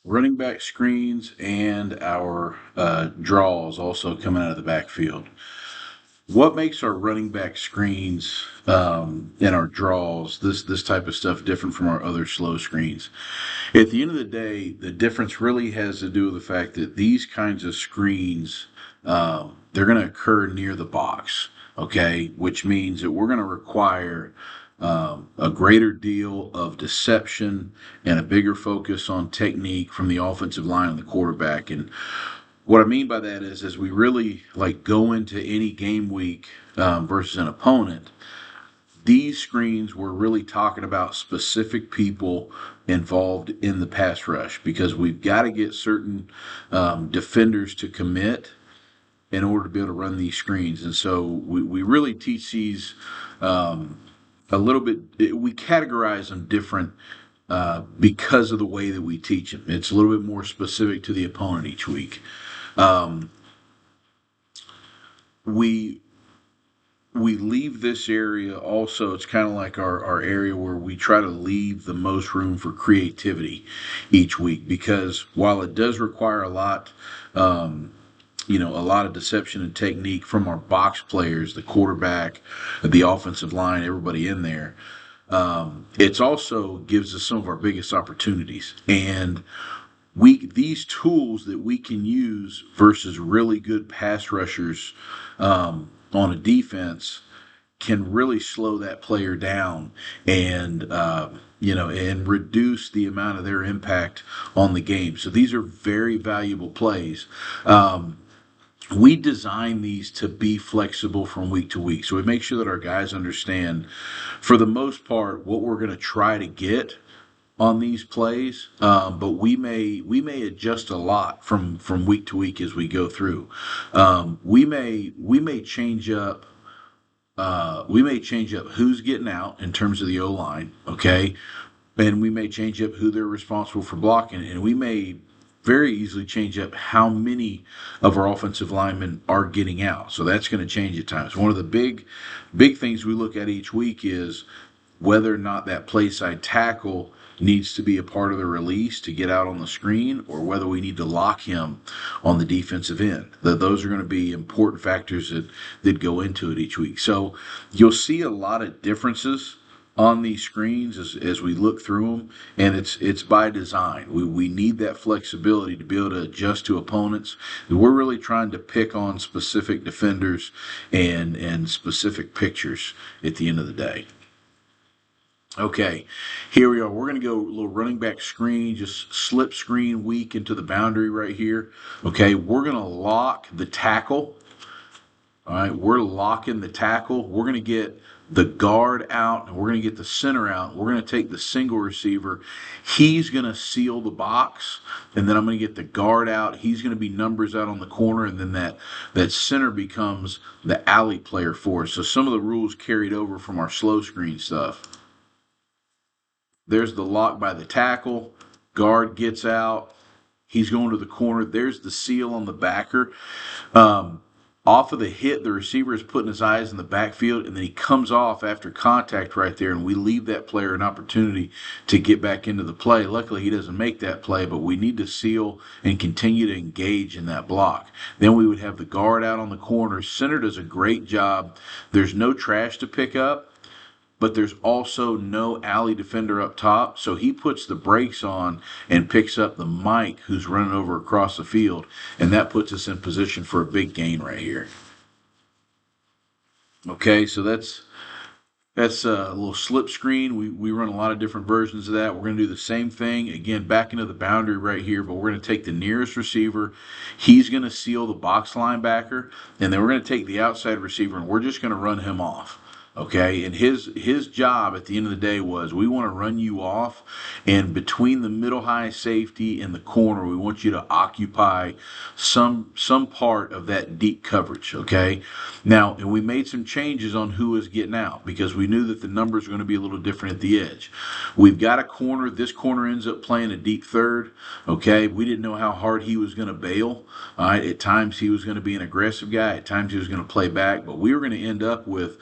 Running back screens and our draws also coming out of the backfield. What makes our running back screens and our draws, this type of stuff, different from our other slow screens? At the end of the day, the difference really has to do with the fact that these kinds of screens, they're going to occur near the box, okay? Which means that we're going to require a greater deal of deception and a bigger focus on technique from the offensive line and the quarterback. And what I mean by that is, as we really like go into any game week versus an opponent, these screens were really talking about specific people involved in the pass rush because we've got to get certain defenders to commit in order to be able to run these screens. And so we really teach these a little bit, we categorize them different because of the way that we teach them. It's a little bit more specific to the opponent each week. Um, we we leave this area also, it's kind of like our area where we try to leave the most room for creativity each week, because while it does require a lot, um, a lot of deception and technique from our box players, the quarterback, the offensive line, everybody in there, it's also gives us some of our biggest opportunities. And these tools that we can use versus really good pass rushers on a defense can really slow that player down and and reduce the amount of their impact on the game. So these are very valuable plays. We design these to be flexible from week to week, so we make sure that our guys understand, for the most part, what we're going to try to get on these plays, but we may adjust a lot from week to week as we go through. We may change up who's getting out in terms of the O line, okay, and we may change up who they're responsible for blocking, and we may very easily change up how many of our offensive linemen are getting out. So that's going to change at times. One of the big things we look at each week is whether or not that play side tackle needs to be a part of the release to get out on the screen, or whether we need to lock him on the defensive end. Those are going to be important factors that go into it each week. So you'll see a lot of differences on these screens as we look through them, and it's by design. We need that flexibility to be able to adjust to opponents. We're really trying to pick on specific defenders and specific pictures at the end of the day. Okay, here we are. We're going to go a little running back screen, just slip screen weak into the boundary right here. Okay, we're going to lock the tackle. All right, we're locking the tackle. We're going to get the guard out, and we're going to get the center out. We're going to take the single receiver. He's going to seal the box, and then I'm going to get the guard out. He's going to be numbers out on the corner, and then that center becomes the alley player for us. So some of the rules carried over from our slow screen stuff. There's the lock by the tackle. Guard gets out. He's going to the corner. There's the seal on the backer. Um, Off of the hit, the receiver is putting his eyes in the backfield, and then he comes off after contact right there, and we leave that player an opportunity to get back into the play. Luckily, he doesn't make that play, but we need to seal and continue to engage in that block. Then we would have the guard out on the corner. Center does a great job. There's no trash to pick up, but there's also no alley defender up top. So he puts the brakes on and picks up the Mike who's running over across the field. And that puts us in position for a big gain right here. Okay, so that's a little slip screen. We run a lot of different versions of that. We're going to do the same thing again back into the boundary right here, but we're going to take the nearest receiver. He's going to seal the box linebacker, and then we're going to take the outside receiver, and we're just going to run him off. Okay, and his job at the end of the day was, we want to run you off, and between the middle high safety and the corner, we want you to occupy some part of that deep coverage. Okay, now, and we made some changes on who was getting out because we knew that the numbers were going to be a little different at the edge. We've got a corner. This corner ends up playing a deep third. Okay, we didn't know how hard he was going to bail. All right, at times he was going to be an aggressive guy. At times he was going to play back, but we were going to end up with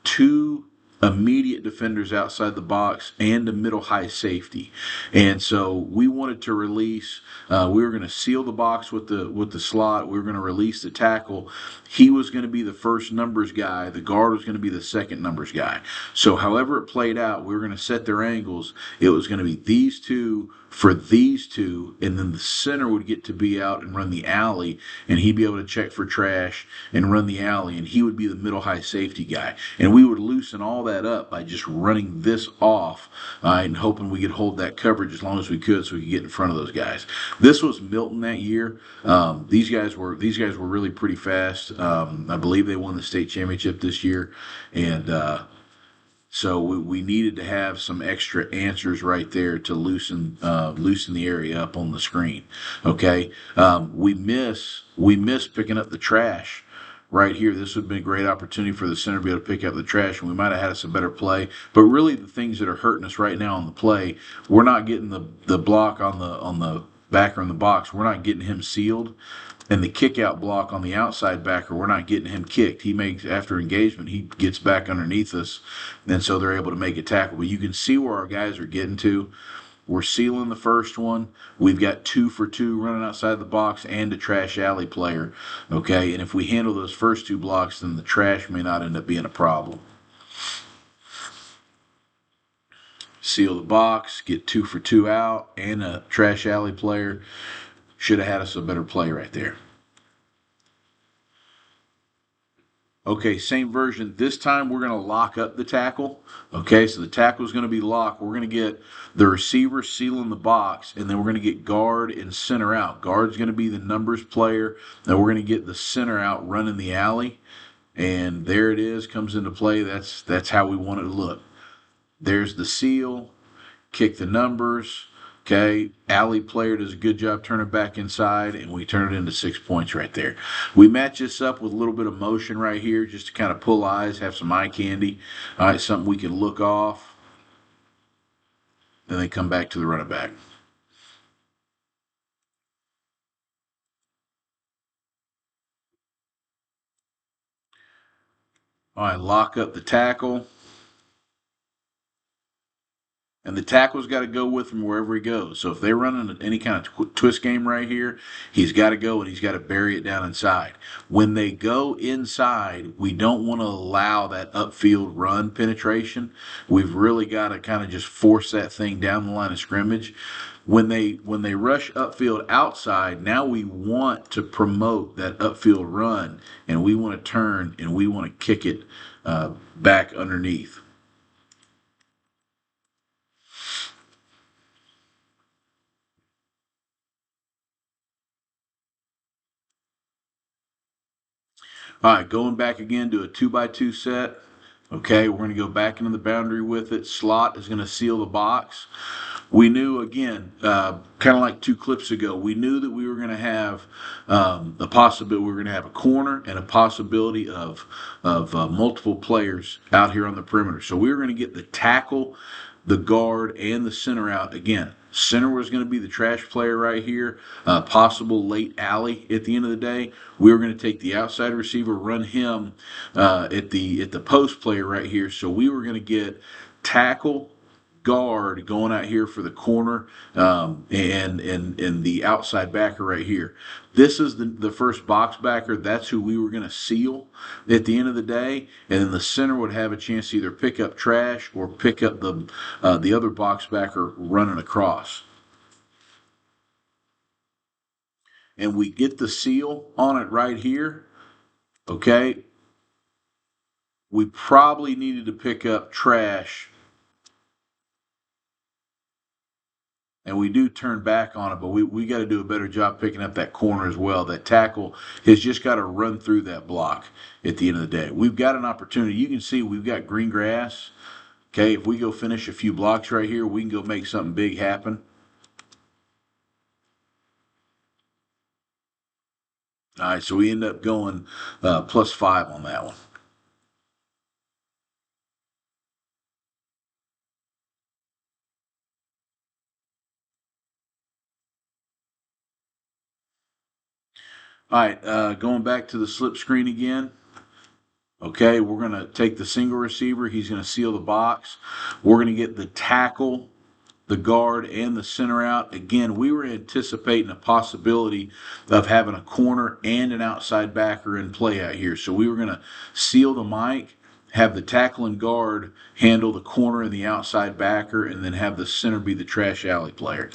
two immediate defenders outside the box and a middle high safety. And so we wanted to release. We were going to seal the box with the slot. We were going to release the tackle. He was going to be the first numbers guy. The guard was going to be the second numbers guy. So however it played out, we were going to set their angles. It was going to be these two for these two, and then the center would get to be out and run the alley, and he'd be able to check for trash and run the alley, and he would be the middle high safety guy. And we would loosen all that up by just running this off and hoping we could hold that coverage as long as we could so we could get in front of those guys. This was Milton that year. These guys were really pretty fast. I believe they won the state championship this year, and so we needed to have some extra answers right there to loosen the area up on the screen. Okay, we miss picking up the trash right here. This would have been a great opportunity for the center to be able to pick up the trash, and we might have had us a better play. But really, the things that are hurting us right now on the play, we're not getting the block on the backer in the box. We're not getting him sealed. And the kick out block on the outside backer, we're not getting him kicked. He makes, after engagement, he gets back underneath us, and so they're able to make a tackle. But you can see where our guys are getting to. We're sealing the first one. We've got 2 for 2 running outside the box and a trash alley player. Okay, and if we handle those first 2 blocks, then the trash may not end up being a problem. Seal the box, get 2 for 2 out, and a trash alley player. Should have had us a better play right there. Okay, same version. This time we're going to lock up the tackle. Okay, so the tackle is going to be locked. We're going to get the receiver sealing the box, and then we're going to get guard and center out. Guard's going to be the numbers player. Then we're going to get the center out running the alley. And there it is, comes into play. That's how we want it to look. There's the seal, kick the numbers. Okay, alley player does a good job turning back inside, and we turn it into 6 points right there. We match this up with a little bit of motion right here just to kind of pull eyes, have some eye candy. All right, something we can look off. Then they come back to the running back. All right, lock up the tackle. And the tackle's got to go with him wherever he goes. So if they're running any kind of twist game right here, he's got to go and he's got to bury it down inside. When they go inside, we don't want to allow that upfield run penetration. We've really got to kind of just force that thing down the line of scrimmage. When they rush upfield outside, now we want to promote that upfield run, and we want to turn and we want to kick it back underneath. All right, going back again to a 2x2 set. Okay, we're going to go back into the boundary with it. Slot is going to seal the box. We knew, again, kind of like 2 clips ago, we knew that we were going to have a possibility. We were going to have a corner and a possibility of multiple players out here on the perimeter. So we were going to get the tackle, the guard, and the center out again. Center was going to be the trash player right here, possible late alley at the end of the day. We were going to take the outside receiver, run him at the post player right here. So we were going to get tackle, guard going out here for the corner, and the outside backer right here. This is the first box backer. That's who we were going to seal at the end of the day, and then the center would have a chance to either pick up trash or pick up the other box backer running across. And we get the seal on it right here. Okay, we probably needed to pick up trash, and we do turn back on it, but we got to do a better job picking up that corner as well. That tackle has just got to run through that block at the end of the day. We've got an opportunity. You can see we've got green grass. Okay, if we go finish a few blocks right here, we can go make something big happen. All right, so we end up going +5 on that one. All right, going back to the slip screen again. Okay, we're going to take the single receiver. He's going to seal the box. We're going to get the tackle, the guard, and the center out. Again, we were anticipating a possibility of having a corner and an outside backer in play out here. So we were going to seal the mic, have the tackle and guard handle the corner and the outside backer, and then have the center be the trash alley player.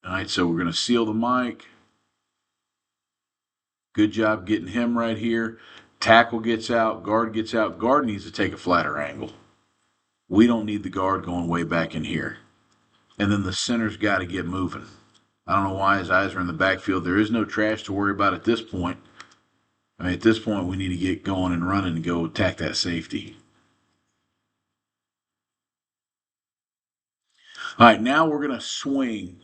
All right, so we're going to seal the mic. Good job getting him right here. Tackle gets out, guard gets out. Guard needs to take a flatter angle. We don't need the guard going way back in here. And then the center's got to get moving. I don't know why his eyes are in the backfield. There is no trash to worry about at this point. I mean, at this point, we need to get going and running and go attack that safety. All right, now we're going to swing.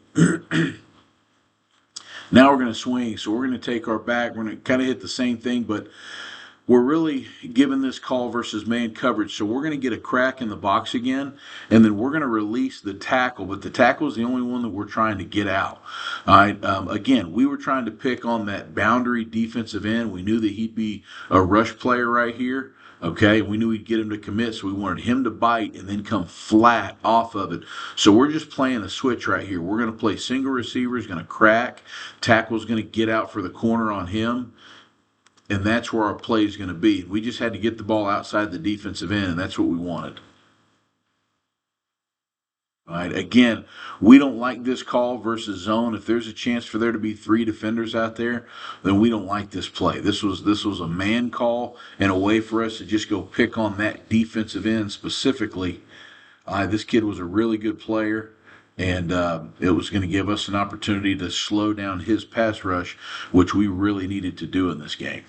Now we're going to swing. So we're going to take our back. We're going to kind of hit the same thing, but we're really giving this call versus man coverage. So we're going to get a crack in the box again, and then we're going to release the tackle. But the tackle is the only one that we're trying to get out. All right. Again, we were trying to pick on that boundary defensive end. We knew that he'd be a rush player right here. Okay, we knew we'd get him to commit, so we wanted him to bite and then come flat off of it. So we're just playing a switch right here. We're going to play single receiver, is going to crack, tackle's going to get out for the corner on him, and that's where our play is going to be. We just had to get the ball outside the defensive end, and that's what we wanted. All right. Again, we don't like this call versus zone. If there's a chance for there to be three defenders out there, then we don't like this play. This was a man call and a way for us to just go pick on that defensive end specifically. This kid was a really good player, and it was going to give us an opportunity to slow down his pass rush, which we really needed to do in this game.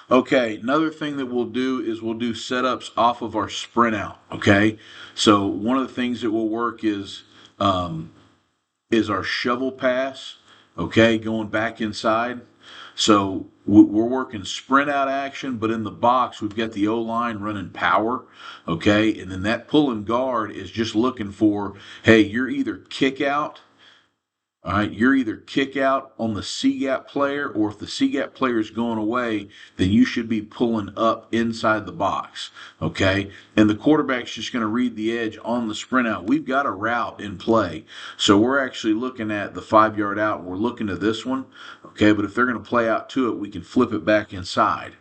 Okay, another thing that we'll do is we'll do setups off of our sprint out. Okay, so one of the things that will work is our shovel pass. Okay, going back inside. So we're working sprint out action, but in the box we've got the O line running power. Okay, and then that pulling guard is just looking for, hey, you're either kick out. All right, you're either kick out on the C gap player, or if the C gap player is going away, then you should be pulling up inside the box. Okay, and the quarterback's just going to read the edge on the sprint out. We've got a route in play, so we're actually looking at the 5 yard out. And we're looking to this one. Okay, but if they're going to play out to it, we can flip it back inside.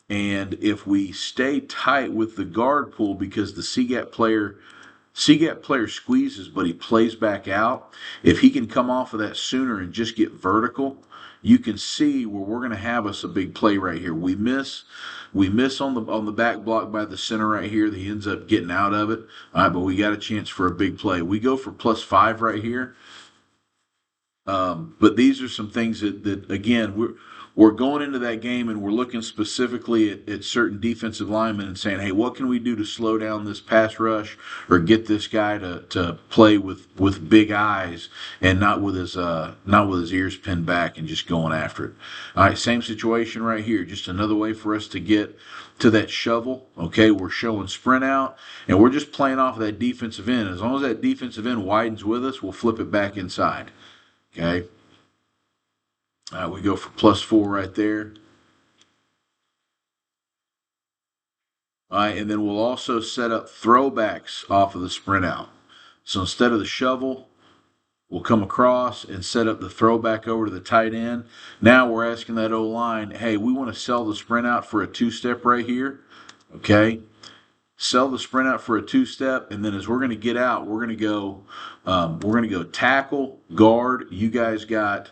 And if we stay tight with the guard pull, because the C-gap player squeezes, but he plays back out. If he can come off of that sooner and just get vertical, you can see where we're going to have us a big play right here. We miss on the back block by the center right here. He ends up getting out of it. All right, but we got a chance for a big play. We go for +5 right here. But these are some things that again, we're going into that game and we're looking specifically at certain defensive linemen and saying, hey, what can we do to slow down this pass rush or get this guy to play with big eyes and not with his ears pinned back and just going after it. All right, same situation right here. Just another way for us to get to that shovel. Okay, we're showing sprint out and we're just playing off of that defensive end. As long as that defensive end widens with us, we'll flip it back inside. Okay. We go for +4 right there. All right, and then we'll also set up throwbacks off of the sprint out. So instead of the shovel, we'll come across and set up the throwback over to the tight end. Now we're asking that O line, hey, we want to sell the sprint out for a two-step right here. Okay. Sell the sprint out for a two-step, and then as we're going to get out, we're going to go tackle, guard. You guys got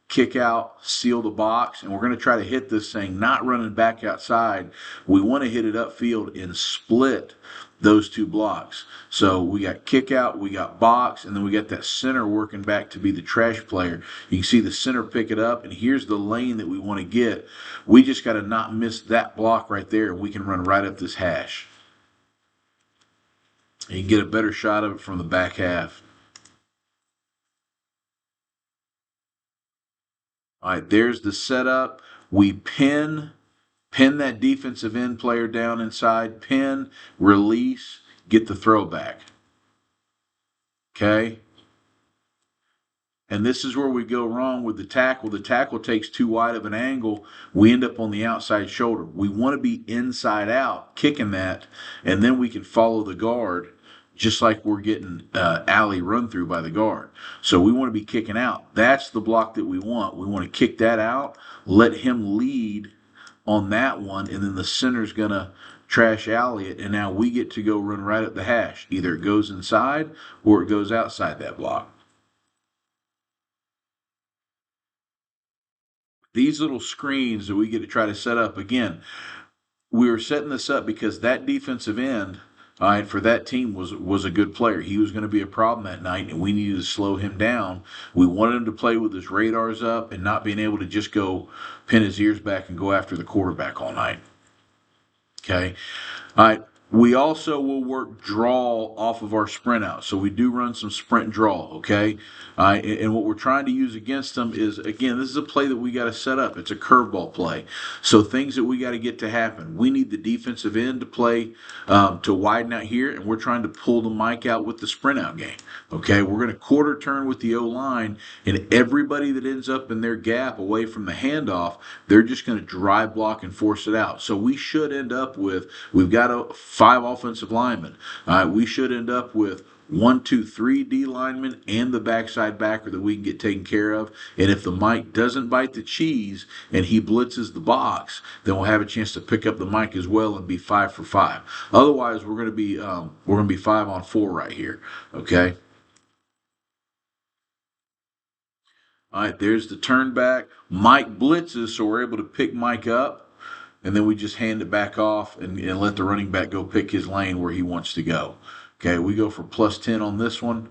kick out, seal the box, and we're going to try to hit this thing, not running back outside. We want to hit it upfield and split those two blocks. So we got kick out, we got box, and then we got that center working back to be the trash player. You can see the center pick it up, and here's the lane that we want to get. We just got to not miss that block right there, and we can run right up this hash. You can get a better shot of it from the back half. All right, there's the setup. We pin that defensive end player down inside, pin, release, get the throwback. Okay? And this is where we go wrong with the tackle. The tackle takes too wide of an angle. We end up on the outside shoulder. We want to be inside out, kicking that, and then we can follow the guard just like we're getting alley run through by the guard. So we want to be kicking out. That's the block that we want. We want to kick that out, let him lead on that one, and then the center's going to trash alley it, and now we get to go run right up the hash. Either it goes inside or it goes outside that block. These little screens that we get to try to set up again, we were setting this up because that defensive end, all right, for that team was a good player. He was going to be a problem that night, and we needed to slow him down. We wanted him to play with his radars up and not being able to just go pin his ears back and go after the quarterback all night. Okay. All right. We also will work draw off of our sprint out. So we do run some sprint draw, okay? And what we're trying to use against them is, again, this is a play that we got to set up. It's a curveball play. So things that we got to get to happen. We need the defensive end to play, to widen out here, and we're trying to pull the mic out with the sprint out game, okay? We're going to quarter turn with the O-line, and everybody that ends up in their gap away from the handoff, they're just going to drive block and force it out. So we should end up with, we've got 5 offensive linemen. We should end up with 1, 2, 3 D linemen and the backside backer that we can get taken care of. And if the mic doesn't bite the cheese and he blitzes the box, then we'll have a chance to pick up the mic as well and be 5 for 5. Otherwise, we're going to be 5 on 4 right here. Okay. All right, there's the turn back. Mike blitzes, so we're able to pick Mike up, and then we just hand it back off and let the running back go pick his lane where he wants to go. Okay, we go for plus 10 on this one.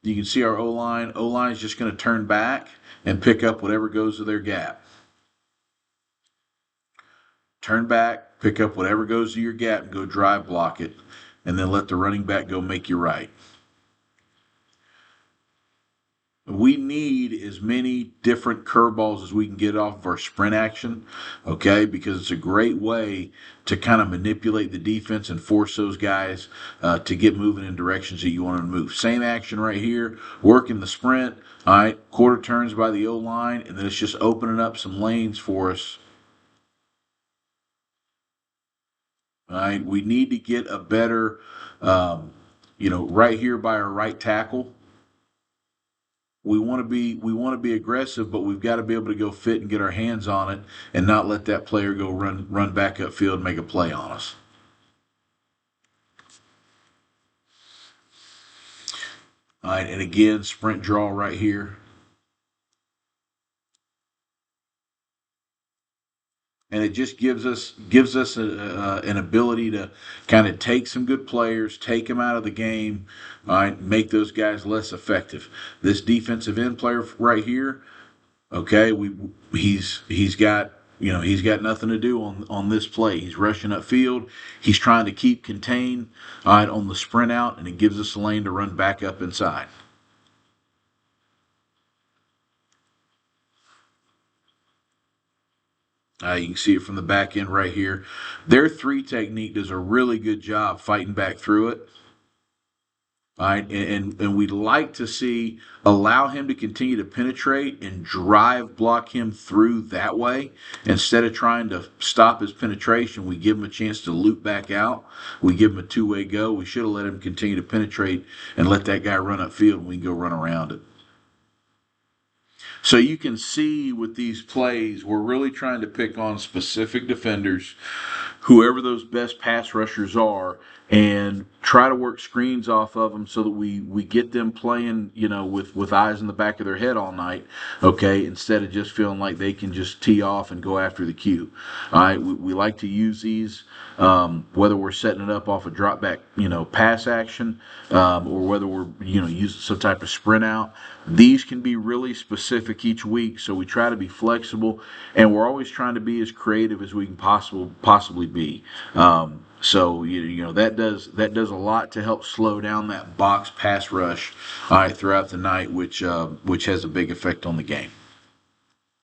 You can see our O-line. O-line is just going to turn back and pick up whatever goes to their gap. Turn back, pick up whatever goes to your gap, and go drive block it, and then let the running back go make you right. We need as many different curveballs as we can get off of our sprint action, okay? Because it's a great way to kind of manipulate the defense and force those guys to get moving in directions that you want them to move. Same action right here, working the sprint, all right? Quarter turns by the O-line, and then it's just opening up some lanes for us. All right, we need to get a better, right here by our right tackle. We want to be aggressive, but we've got to be able to go fit and get our hands on it and not let that player go run back upfield and make a play on us. All right, and again, sprint draw right here. And it just gives us an ability to kind of take some good players, take them out of the game, all right, make those guys less effective. This defensive end player right here, okay, he's got he's got nothing to do on this play. He's rushing upfield. He's trying to keep contained, all right, on the sprint out, and it gives us a lane to run back up inside. You can see it from the back end right here. Their 3 technique does a really good job fighting back through it. All right, and we'd like to see allow him to continue to penetrate and drive block him through that way. Instead of trying to stop his penetration, we give him a chance to loop back out. We give him a 2-way go. We should have let him continue to penetrate and let that guy run upfield and we can go run around it. So you can see with these plays, we're really trying to pick on specific defenders, whoever those best pass rushers are, and try to work screens off of them so that we get them playing, with eyes in the back of their head all night, okay, instead of just feeling like they can just tee off and go after the cue. All right, we like to use these, whether we're setting it up off a drop back, pass action, or whether we're, using some type of sprint out. These can be really specific each week, so we try to be flexible, and we're always trying to be as creative as we can possibly be. So that does a lot to help slow down that box pass rush, all right, throughout the night, which has a big effect on the game.